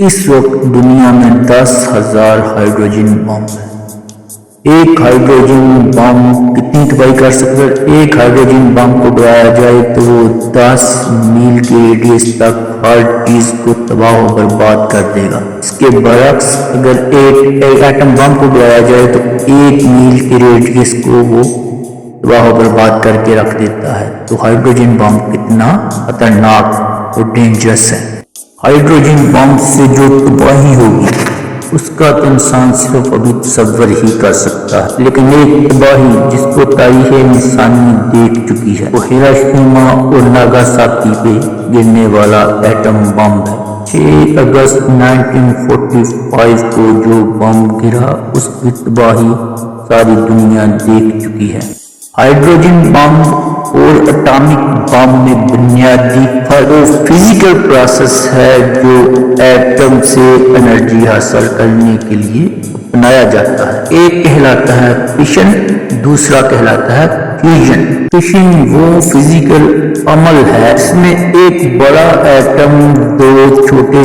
اس وقت دنیا میں 10,000 ہائیڈروجن بم ہیں۔ ایک ہائیڈروجن بم کتنی تباہی کر سکتا ہے؟ ایک ہائیڈروجن بم کو اڑایا جائے تو وہ 10 میل کے ریڈیس تک ہر چیز کو تباہ و برباد کر دے گا۔ اس کے برعکس اگر ایک ایٹم بم کو اڑایا جائے تو 1 میل کے ریڈیس کو وہ تباہ و برباد کر کے رکھ دیتا ہے۔ تو ہائیڈروجن بم کتنا خطرناک اور ڈینجرس ہے۔ ہائیڈروجن بم سے جو تباہی ہوگی اس کا تو انسان صرف ابھی تصور ہی کر سکتا ہے، لیکن ایک تباہی جس کو تاریخ انسانی دیکھ چکی ہے وہ ہیروشیما اور ناگاساکی پہ گرنے والا ایٹم بم ہے۔ 6 اگست 1945 کو جو بم گرا اس کی تباہی ساری دنیا دیکھ چکی ہے۔ ہائیڈروجن بم اور اٹامک بم میں بنیادی فرق وہ فزیکل پروسیس ہے جو ایٹم سے انرجی حاصل کرنے کے لیے اپنایا جاتا ہے۔ ایک کہلاتا ہے فشن، دوسرا کہلاتا ہے فیوژن۔ فشن وہ فزیکل عمل ہے اس میں ایک بڑا ایٹم 2 چھوٹے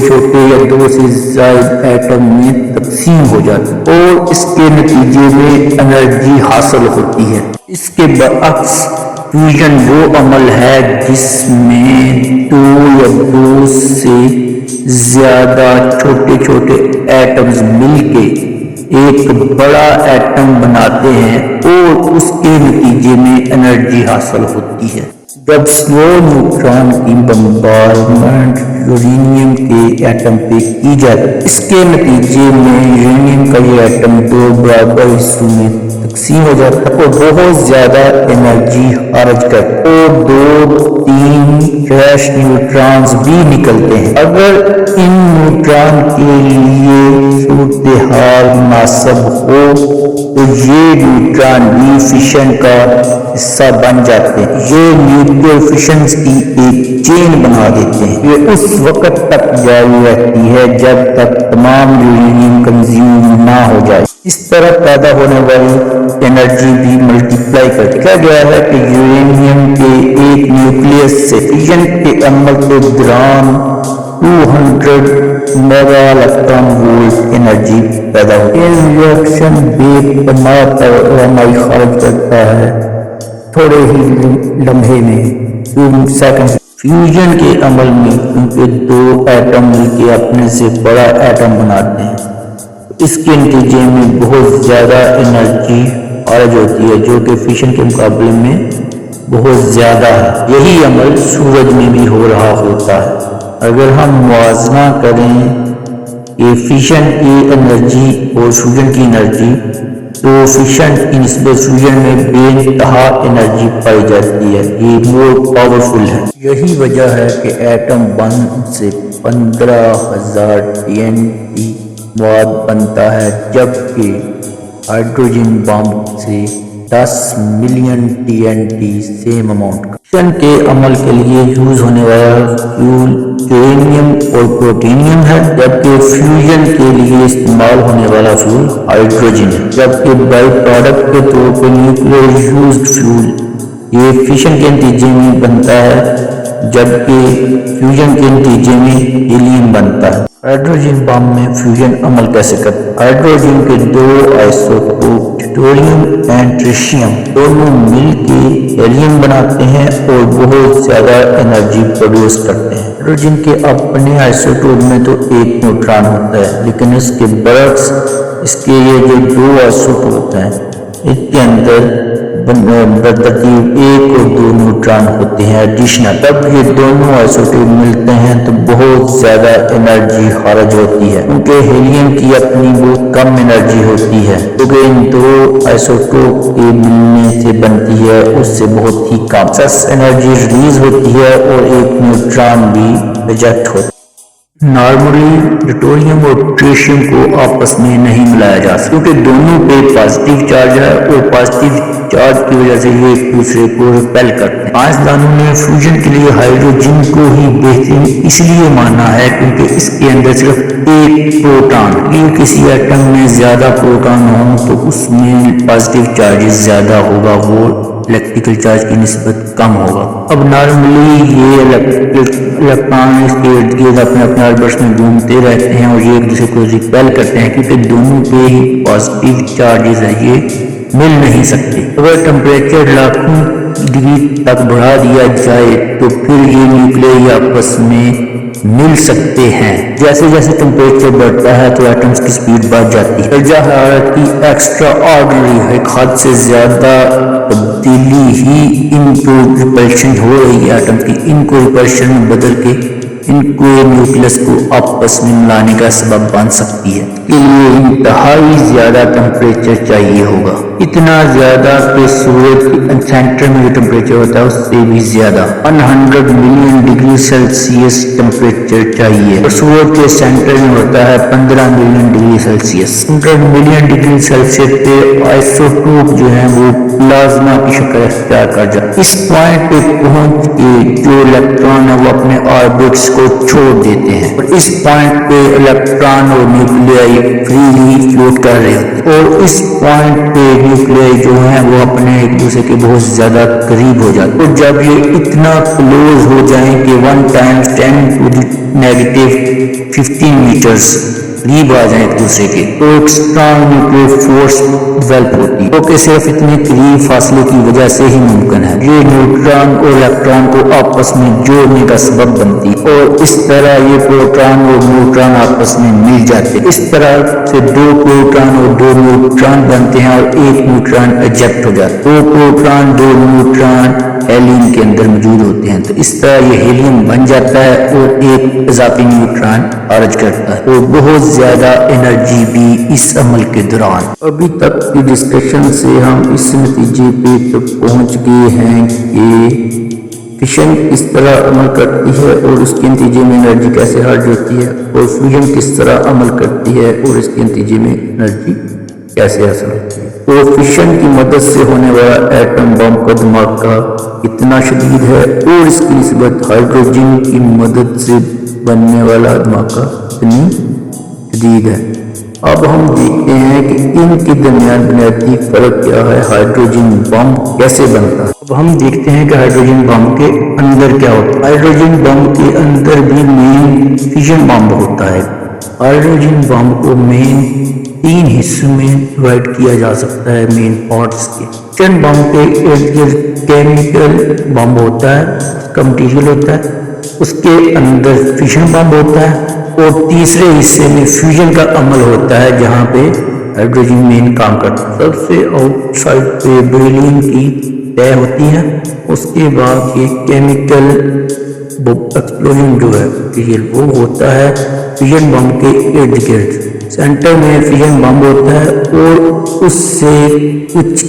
یا 2 سے زائد ایٹم میں تقسیم ہو جاتا ہے اور اس کے نتیجے میں انرجی حاصل ہوتی ہے۔ اس کے برعکس فیوژن وہ عمل ہے جس میں 2 یا 2 سے زیادہ چھوٹے ایٹمز مل کے ایک بڑا ایٹم بناتے ہیں اور اس کے نتیجے میں انرجی حاصل ہوتی ہے۔ جب سلو نیوٹران کی بمبارڈمنٹ یورینیم کے ایٹم پہ کی جاتی ہے، اس کے نتیجے میں یورینیم کا یہ ایٹم 2 برابر حصوں میں تقسیم ہو جاتا ہے اور بہت زیادہ انرجی خارج کرتا ہے اور 2-3 فریش نیوٹرانز بھی نکلتے ہیں۔ اگر ان نیوٹران کے لیے صورتحال مناسب ہو تو یہ نیوٹران بھی فشن کا حصہ بن جاتے ہیں۔ یہ نیوکلیئر فشنز کی ایک چین بنا دیتے ہیں۔ یہ اس وقت تک جاری رہتی ہے جب تک تمام یورینیم کنزیوم نہ ہو جائے۔ اس طرح پیدا ہونے والی انرجی بھی ملٹیپلائی کرتی ہے۔ کہا گیا ہے کہ یورینیم کے ایک نیوکلیس سے فیژن کے عمل کے دوران 200 میگا الیکٹران وولٹ انرجی پیدا ہوتی ہے۔ یہ ریئیکشن بے پناہ توانائی خارج کرتا ہے تھوڑے ہی لمحے میں 2 سیکنڈ۔ فیوژن کے عمل میں کیونکہ 2 ایٹم مل کے اپنے سے بڑا ایٹم بناتے ہیں، اس کے نتیجے میں بہت زیادہ انرجی خارج ہوتی ہے جو کہ فشن کے مقابلے میں بہت زیادہ ہے۔ یہی عمل سورج میں بھی ہو رہا ہوتا ہے۔ اگر ہم موازنہ کریں کہ فشن کی انرجی اور فیوژن کی انرجی تو فشن کی نسبت فیوژن میں بے انتہا انرجی پائی جاتی ہے، یہ مور پاورفل ہے۔ یہی وجہ ہے کہ ایٹم بم سے 15,000 TNT مواد بنتا ہے جبکہ ہائیڈروجن بم سے 10 ملین TNT سیم اماؤنٹ کا۔ فشن کے عمل کے لیے یوز ہونے والا فیول یورینیم اور پلوٹونیم ہے جبکہ فیوژن کے لیے استعمال ہونے والا فیول ہائیڈروجن ہے، جبکہ بائی پروڈکٹ کے طور پر نیوکلیئر یوزڈ فیول یہ فشن کے نتیجے میں بنتا ہے جبکہ فیوژن کے نتیجے میں ہیلیم بنتا ہے۔ ہائیڈروجن بم میں فیوژن عمل کیسے کرتا ہے؟ ہائیڈروجن کے 2 آئسوٹوپ ٹیٹریم اینڈ ٹریشیم دونوں مل کے ہیلیم بناتے ہیں اور بہت زیادہ انرجی پروڈیوس کرتے ہیں۔ ہائیڈروجن کے اپنے آئسوٹوپ میں تو 1 نیوٹران ہوتا ہے لیکن اس کے برعکس اس کے یہ جو 2 آئسوٹوپ ہیں اس کے اندر ترتیب 1 اور 2 نیوٹران ہوتے ہیں ایڈیشنل۔ تب یہ دونوں آئسوٹوپ ملتے ہیں تو بہت زیادہ انرجی خارج ہوتی ہے کیونکہ ہیلیم کی اپنی بہت کم انرجی ہوتی ہے کیونکہ ان 2 آئسوٹوپ کے ملنے سے بنتی ہے اس سے بہت ہی کم انرجی ریلیز ہوتی ہے اور 1 نیوٹران بھی ریجیکٹ ہوتا ہے۔ نارملی ڈیٹوریم اور ٹریشیم کو آپس میں نہیں ملایا جا سکتا کیونکہ دونوں پہ پازیٹیو چارج ہے اور پازیٹیو چارج کی وجہ سے یہ ایک دوسرے کو ریپیل کرتے ہیں۔ سائنسدانوں نے فیوژن کے لیے ہائیڈروجن کو ہی بہترین اس لیے مانا ہے کیونکہ اس کے اندر صرف 1 پروٹون، یہ کسی ایٹم میں زیادہ پروٹون ہوں تو اس میں پازیٹیو چارج زیادہ ہوگا وہ الیکٹریکل چارج کی نسبت کم ہوگا۔ اب نارملی یہ الیکٹران اس کے ارد گرد اپنے آربٹس میں گھومتے رہتے ہیں اور یہ ایک دوسرے کو ریپیل کرتے ہیں کیونکہ دونوں پہ ہی پازیٹیو چارجز ہیں، یہ مل نہیں سکتے۔ اگر ٹمپریچر لاکھوں ڈگری تک بڑھا دیا جائے تو پھر یہ نیوکلیائی آپس میں مل سکتے ہیں۔ جیسے جیسے ٹمپریچر بڑھتا ہے تو ایٹمز کی سپیڈ بڑھ جاتی ہے۔ درجہ حرارت کی ایکسٹرا آرڈنری ایک حد سے زیادہ تبدیلی ہی ان کو ریپلشن ہو رہی ہے ایٹم کی، ان کو ریپلشن میں بدل کے ان کو نیوکلس کو آپس میں ملانے کا سبب بن سکتی ہے۔ اس کے لیے انتہائی زیادہ ٹمپریچر چاہیے ہوگا، اتنا زیادہ کہ سورج کے سینٹر میں جو ٹمپریچر ہوتا ہے اس سے بھی زیادہ 100 ملین ڈگری سیلسیس ٹمپریچر چاہیے، اور سورج کے سینٹر میں ہوتا ہے 15 million degree Celsius. 100 million degree Celsius پہ آئسوٹوپ جو ہیں وہ پلازما کی شکل اختیار کر جاتے ہیں۔ اس پوائنٹ پہ پہنچ کے جو الیکٹران ہے وہ اپنے آربٹس کو چھوڑ دیتے ہیں، اور اس پوائنٹ پہ الیکٹران اور نیوکلیائی فریلی فلوٹ کر رہے ہوتے ہیں، اور اس پوائنٹ پہ نیوکلیائی جو ہیں وہ اپنے ایک دوسرے کے بہت زیادہ قریب ہو جاتے ہیں، اور جب یہ اتنا کلوز ہو جائیں کہ 1 × 10⁻⁻15 میٹرز قریب آ جائیں ایک دوسرے کے، تو ایک اسٹرانگ نیوکلیئر فورس ڈیولپ ہوتی ہے، جو کہ صرف اتنے قریب فاصلے کی وجہ سے ہی ممکن ہے۔ یہ نیوٹران اور الیکٹران کو آپس میں جوڑنے کا سبب بنتی ہے، اور اس طرح یہ پروٹون اور نیوٹران آپس میں مل جاتے ہیں۔ اس طرح سے 2 پروٹون اور 2 نیوٹران بنتے ہیں اور 1 نیوٹران ایجیکٹ ہو جاتا ہے۔ 2 پروٹون 2 نیوٹران ہیلیم کے اندر موجود ہوتے ہیں، تو اس طرح یہ ہیلیم بن جاتا ہے اور ایک اضافی نیوٹران خارج کرتا ہے، اور بہت زیادہ انرجی بھی اس عمل کے دوران۔ ابھی تک کی ڈسکشن سے ہم اس نتیجے پہ پہنچ گئے ہیں کہ فشن کس طرح عمل کرتی ہے اور اس کے نتیجے میں انرجی کیسے خارج ہوتی ہے، اور فیوژن کس طرح عمل کرتی ہے اور اس کے نتیجے میں انرجی کیسے حاصل ہوتی ہے۔ تو فشن کی مدد سے ہونے والا ایٹم بم کا دھماکہ کتنا شدید ہے، اور اس کی نسبت ہائیڈروجن کی مدد سے بننے والا دھماکہ کتنی شدید ہے۔ اب ہم دیکھتے ہیں کہ ان کے درمیان بنیادی فرق کیا ہے، ہائیڈروجن بم کیسے بنتا ہے۔ اب ہم دیکھتے ہیں کہ ہائیڈروجن بم کے اندر کیا ہوتا ہے۔ ہائیڈروجن بم کے اندر بھی مین فیشن بم ہوتا ہے۔ ہائیڈروجن بم کو مین 3 حصوں میں ڈیوائڈ کیا جا سکتا ہے، مین پارٹس کے۔ فیشن بم کے ارد گرد کیمیکل بم ہوتا ہے، اس کا مٹیریل ہوتا ہے، اس کے اندر فیشن بم ہوتا ہے، اور تیسرے حصے میں فیوژن کا عمل ہوتا ہے جہاں پہ ہائیڈروجن مین کام کرتا ہے۔ سب سے آؤٹ سائڈ پہ بیرلین کی طے ہوتی ہے، اس کے بعد یہ کیمیکل ایکسپلوژن جو ہے وہ ہوتا ہے فیوژن بم کے ارد گرد۔ سینٹر میں فیوژن بم ہوتا ہے اور اس سے کچھ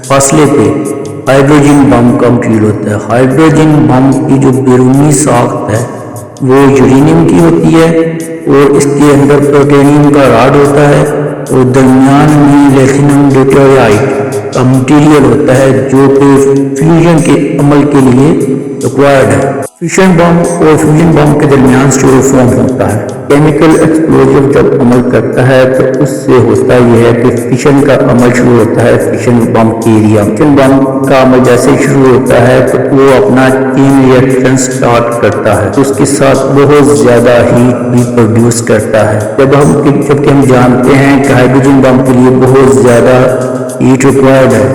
فاصلے پہ ہائیڈروجن بم کا مٹیریل ہوتا ہے۔ ہائیڈروجن بم کی جو بیرونی ساخت ہے وہ یورینیم کی ہوتی ہے، اور اس کے اندر پروٹینیم کا راڈ ہوتا ہے، اور درمیان میں لیتھینیم ڈیوٹرائٹ کا مٹیریل ہوتا ہے جو کہ فیوژن کے عمل کے لیے ریکوائرڈ ہے۔ فیشن بم اور فیوژن بم کے درمیان اسٹور فارم ہوتا ہے۔ کیمیکل ایکسپلوژن جب عمل کرتا ہے تو اس سے ہوتا یہ ہے کہ فیشن کا عمل شروع ہوتا ہے فیشن بم کے ایریا۔ فیشن بم کا عمل جیسے شروع ہوتا ہے تو وہ اپنا چین ریئیکشن سٹارٹ کرتا ہے، اس کے ساتھ بہت زیادہ ہیٹ بھی پروڈیوس کرتا ہے۔ جبکہ ہم جانتے ہیں کہ ہائیڈروجن بم کے لیے بہت زیادہ ہیٹ ریکوائرڈ ہے،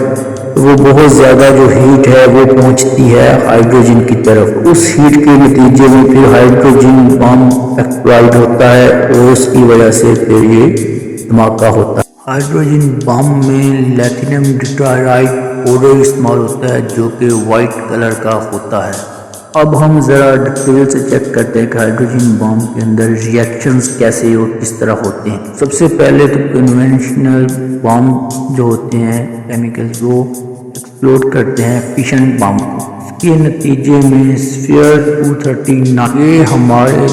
وہ بہت زیادہ جو ہیٹ ہے وہ پہنچتی ہے ہائیڈروجن کی طرف۔ اس ہیٹ کے نتیجے میں پھر ہائیڈروجن بم ایکسپلائٹ ہوتا ہے اور اس کی وجہ سے پھر یہ دھماکہ ہوتا ہے۔ ہائیڈروجن بم میں لیتھینیم ڈیوٹرائٹ پاؤڈر استعمال ہوتا ہے جو کہ وائٹ کلر کا ہوتا ہے۔ اب ہم ذرا ڈیٹیل سے چیک کرتے ہیں کہ ہائیڈروجن بم کے اندر ریئیکشنز کیسے اور کس طرح ہوتے ہیں۔ سب سے پہلے تو کنونشنل بم جو ہوتے ہیں کیمیکلز وہ ایکسپلوڈ کرتے ہیں فیشن بم کو، اس کے نتیجے میں اسفیئر 239 یہ ہمارے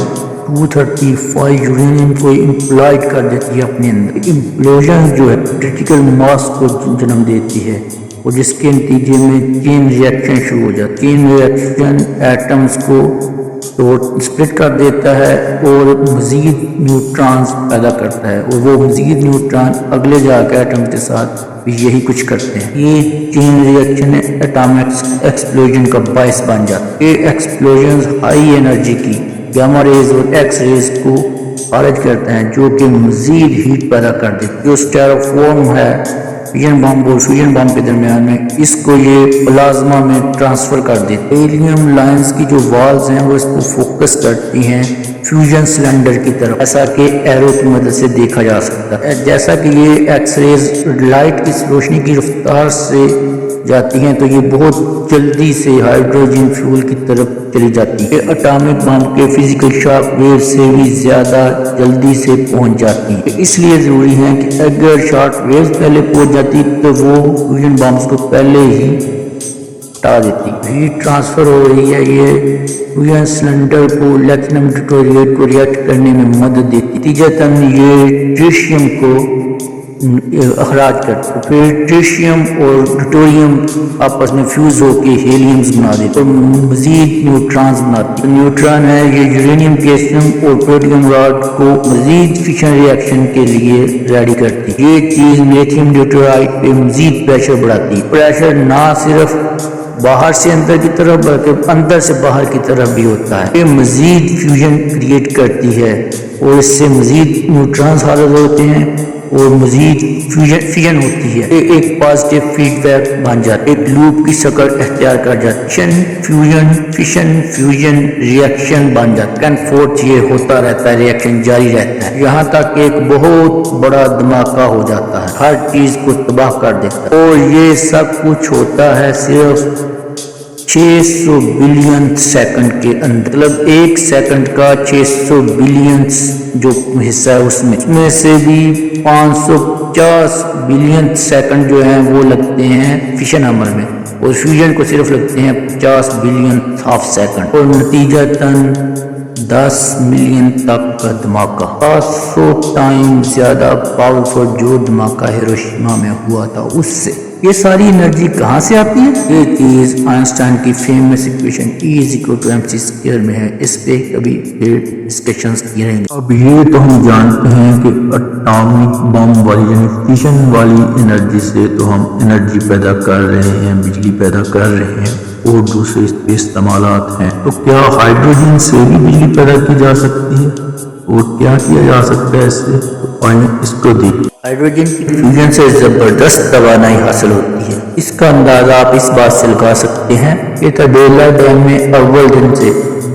235 یورینیم کو امپلائڈ کر دیتی ہے اپنے اندر۔ امپلوژن جو ہے کرٹیکل ماس کو جنم دیتی ہے، اور جس کے نتیجے میں چین ریئیکشن شروع ہو جاتی ہے۔ چین ریئیکشن ایٹمز کو تو اسپلٹ کر دیتا ہے اور مزید نیوٹرانز پیدا کرتا ہے، اور وہ مزید نیوٹران اگلے جا کے ایٹم کے ساتھ بھی یہی کچھ کرتے ہیں۔ یہ چین ریئیکشن ایٹامک ایکسپلوژن کا باعث بن جاتا ہے۔ یہ ایکسپلوژنز ہائی انرجی کی گاما ریز اور ایکس ریز کو خارج کرتے ہیں، جو کہ مزید ہیٹ پیدا کر دیتے ہیں۔ جو سٹیروفورم ہے فیوژن بم اور فیوژن بم کے درمیان میں، اس کو یہ پلازما میں ٹرانسفر کر دیتے ہیں۔ ہیلیم لائنز کی جو والز ہیں وہ اس کو فوکس کرتی ہیں فیوژن سلنڈر کی طرف، ایسا کہ ایرو کی مدد سے دیکھا جا سکتا ہے۔ جیسا کہ یہ ایکس ریز لائٹ کی روشنی کی رفتار سے جاتی ہیں تو یہ بہت جلدی سے ہائیڈروجن فیول کی طرف چلی جاتی ہے۔ یہ اٹامک بم کے فزیکل شاک ویو سے بھی زیادہ جلدی سے پہنچ جاتی ہے، اس لیے ضروری ہے کہ اگر شارٹ ویوز پہلے پہنچ جاتی تو وہ فیوژن بمز کو پہلے ہی ہٹا دیتی۔ ہیٹ ٹرانسفر ہو رہی ہے، یہ فیوژن سلنڈر کو لیٹینم ڈیٹوریٹ کو ریئیکٹ کرنے میں مدد دیتی، نتیجتاً یہ ٹریٹیم کو اخراج کرتے، پھر ٹریٹیم اور ڈیٹوریم آپس میں فیوز ہو کے ہیلیمز بنا دیتے اور مزید نیوٹرانز بناتے۔ نیوٹران ہے یہ یورینیم کیسیم اور پروٹیم راڈ کو مزید فیشن ریئیکشن کے لیے ریڈی کرتی۔ یہ چیز لیتھیم ڈیوٹرائٹ پہ مزید پریشر بڑھاتی۔ پریشر نہ صرف باہر سے اندر کی طرف بلکہ اندر سے باہر کی طرف بھی ہوتا ہے۔ یہ مزید فیوژن کریٹ کرتی ہے اور اس سے مزید نیوٹرانز خارج ہوتے ہیں اور مزید فیوژن ہوتی ہے۔ یہ ایک پازیٹیو فیڈ بیک بن جاتا ہے، ایک لوپ کی شکل اختیار کر جاتی ہے۔ فیشن فیوژن ریئیکشن بن جاتا ہے، فورتھ یہ ہوتا رہتا ہے، ریئیکشن جاری رہتا ہے یہاں تک کہ ایک بہت بڑا دھماکہ ہو جاتا ہے، ہر چیز کو تباہ کر دیتا ہے۔ اور یہ سب کچھ ہوتا ہے صرف 600 بلین سیکنڈ کے اندر، مطلب ایک سیکنڈ کا 600 بلین جو حصہ ہے اس میں سے بھی 550 بلین سیکنڈ جو ہیں وہ لگتے ہیں فیشن عمل میں، اور فیوژن کو صرف لگتے ہیں 50 بلین ہاف سیکنڈ، اور نتیجتاً 10 ملین تک کا دھماکہ، 500 ٹائم زیادہ پاورفل جو دھماکہ ہیروشیما میں ہوا تھا اس سے۔ یہ ساری انرجی کہاں سے آتی ہے؟ یہ چیز آئنسٹائن کی فیمس ایکویشن E=mc² میں ہے، اس پہ کبھی پھر ڈسکشنز کی رہیں گے۔ اب یہ تو ہم جانتے ہیں کہ اٹامک بم والی یعنی فیشن والی انرجی سے تو ہم انرجی پیدا کر رہے ہیں، بجلی پیدا کر رہے ہیں اور دوسرے اس پہ استعمالات ہیں، تو کیا ہائیڈروجن سے بھی بجلی پیدا کی جا سکتی ہے اور کیا کیا جا سکتا ہے اس سے؟ تو آئیں اس کو دیکھیں۔ ہائیڈروجن کی فیوژن سے زبردست توانائی حاصل ہوتی ہے، اس کا اندازہ آپ اس بات سے لگا سکتے ہیں کہ تڈیلا ڈیم میں اول دن سے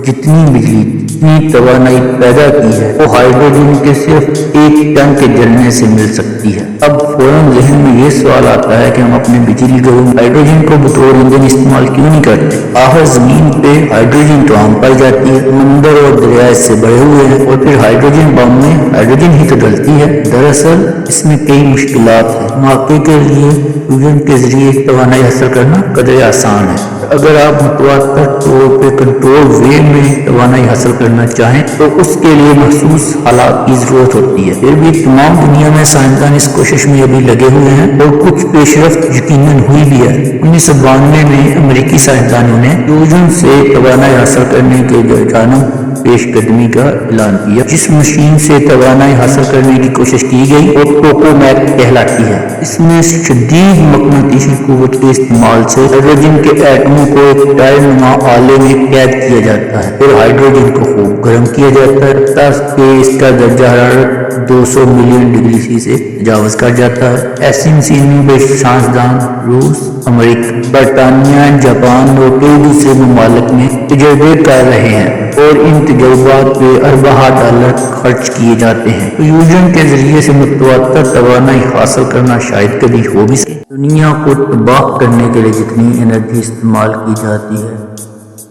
جتنی بجلی جتنی توانائی پیدا کی ہے وہ ہائیڈروجن کے صرف 1 ٹن کے جلنے سے مل سکتی ہے۔ اب فوراً ذہن میں یہ سوال آتا ہے کہ ہم اپنے بجلی گھروں میں ہائیڈروجن کو بطور ایندھن استعمال کیوں نہیں کرتے؟ آخر زمین پہ ہائیڈروجن تو عام پائی جاتی ہے، سمندر اور دریا اس سے بڑے ہوئے ہیں، اور پھر ہائیڈروجن بم میں ہائیڈروجن ہی تو ڈلتی ہے۔ دراصل اس میں کئی مشکلات ہیں۔ دھماکے کے لیے فیوژن کے ذریعے توانائی حاصل کرنا قدرے آسان ہے۔ اگر آپ متواتر طور پہ کنٹرول وے میں توانائی حاصل کرنا چاہیں تو اس کے لیے مخصوص حالات کی ضرورت ہوتی ہے۔ پھر بھی تمام دنیا میں سائنسدان اس کوشش میں ابھی لگے ہوئے ہیں اور کچھ پیش رفت یقیناً ہوئی بھی ہے۔ 1992 میں امریکی سائنسدانوں نے فیوژن سے توانائی حاصل کرنے کے جانب پیش قدمی کا اعلان کیا۔ جس مشین سے توانائی حاصل کرنے کی کوشش کی گئی وہ ٹوکومیک کہلاتی ہے۔ اس میں شدید مقناطیسی قوت کے استعمال سے ہائیڈروجن کے ایٹموں کو ایک ٹائر نما آلے میں قید کیا جاتا ہے، پھر ہائیڈروجن کو خوب گرم کیا جاتا ہے تاکہ اس کا درجہ حرارت 200 ملین ڈگری سی سے تجاوز کر جاتا ہے۔ ایسی مشینوں پہ سائنسدان روس، امریکہ، برطانیہ، جاپان اور کئی دوسرے ممالک میں تجربے کر رہے ہیں اور ان تجربات پہ اربوں ڈالر خرچ کیے جاتے ہیں۔ فیوژن کے ذریعے سے متواتر توانائی حاصل کرنا شاید کبھی ہو بھی سکے۔ دنیا کو تباہ کرنے کے لیے جتنی انرجی استعمال کی جاتی ہے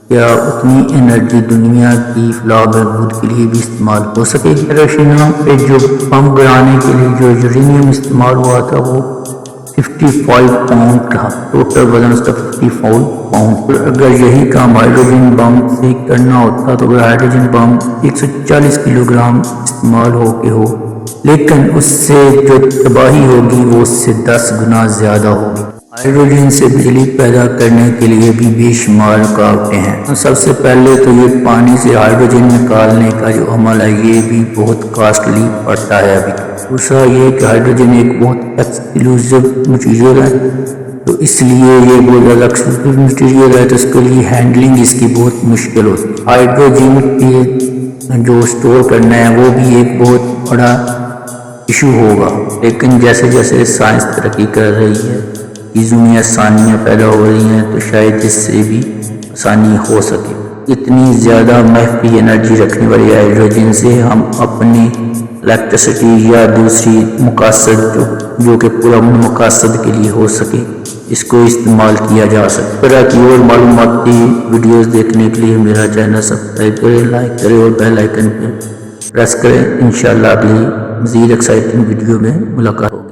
کیا اتنی انرجی دنیا کی فلاح و بہبود کے لیے بھی استعمال ہو سکے گی؟ ہیروشیما پہ جو بم گرانے کے لیے جو یورینیم استعمال ہوا تھا وہ 55 پاؤنڈ رہا، ٹوٹل وزن اس کا 54 پاؤنڈ۔ اگر یہی کام ہائیڈروجن بم سے کرنا ہوتا تو اگر ہائیڈروجن بم 140 کلو گرام استعمال ہو لیکن اس سے جو تباہی ہوگی وہ اس سے 10 گنا زیادہ ہوگی۔ ہائیڈروجن سے بجلی پیدا کرنے کے لیے بھی بے شمار رکاوٹیں ہیں۔ سب سے پہلے تو یہ پانی سے ہائیڈروجن نکالنے کا جو عمل ہے یہ بھی بہت کاسٹلی پڑتا ہے ابھی۔ دوسرا یہ کہ ہائیڈروجن ایک بہت ایکسکلوزیو مٹیریل ہے، تو اس لیے یہ بہت زیادہ ایکسکلوزیو مٹیریل ہے، تو اس کے لیے ہینڈلنگ اس کی بہت مشکل ہوتی ہے۔ ہائیڈروجن کی جو اسٹور کرنا ہے وہ بھی ایک بہت بڑا ایشو ہوگا، لیکن جیسے جیسے سائنس ترقی کر رہی ہے، چیزوں میں آسانیاں پیدا ہو رہی ہیں، تو شاید اس سے بھی آسانی ہو سکے۔ اتنی زیادہ محفی انرجی رکھنے والی ہائیڈروجن سے ہم اپنی الیکٹریسٹی یا دوسری مقاصد جو کہ پورا مقاصد کے لیے ہو سکے اس کو استعمال کیا جا سکے۔ اس طرح کی اور معلوماتی ویڈیوز دیکھنے کے لیے میرا چینل سبسکرائب کریں، لائک کریں اور بیل آئیکن پہ پریس کریں۔ انشاءاللہ اگلی مزید ایکسائٹنگ ویڈیو میں ملاقات ہوگی۔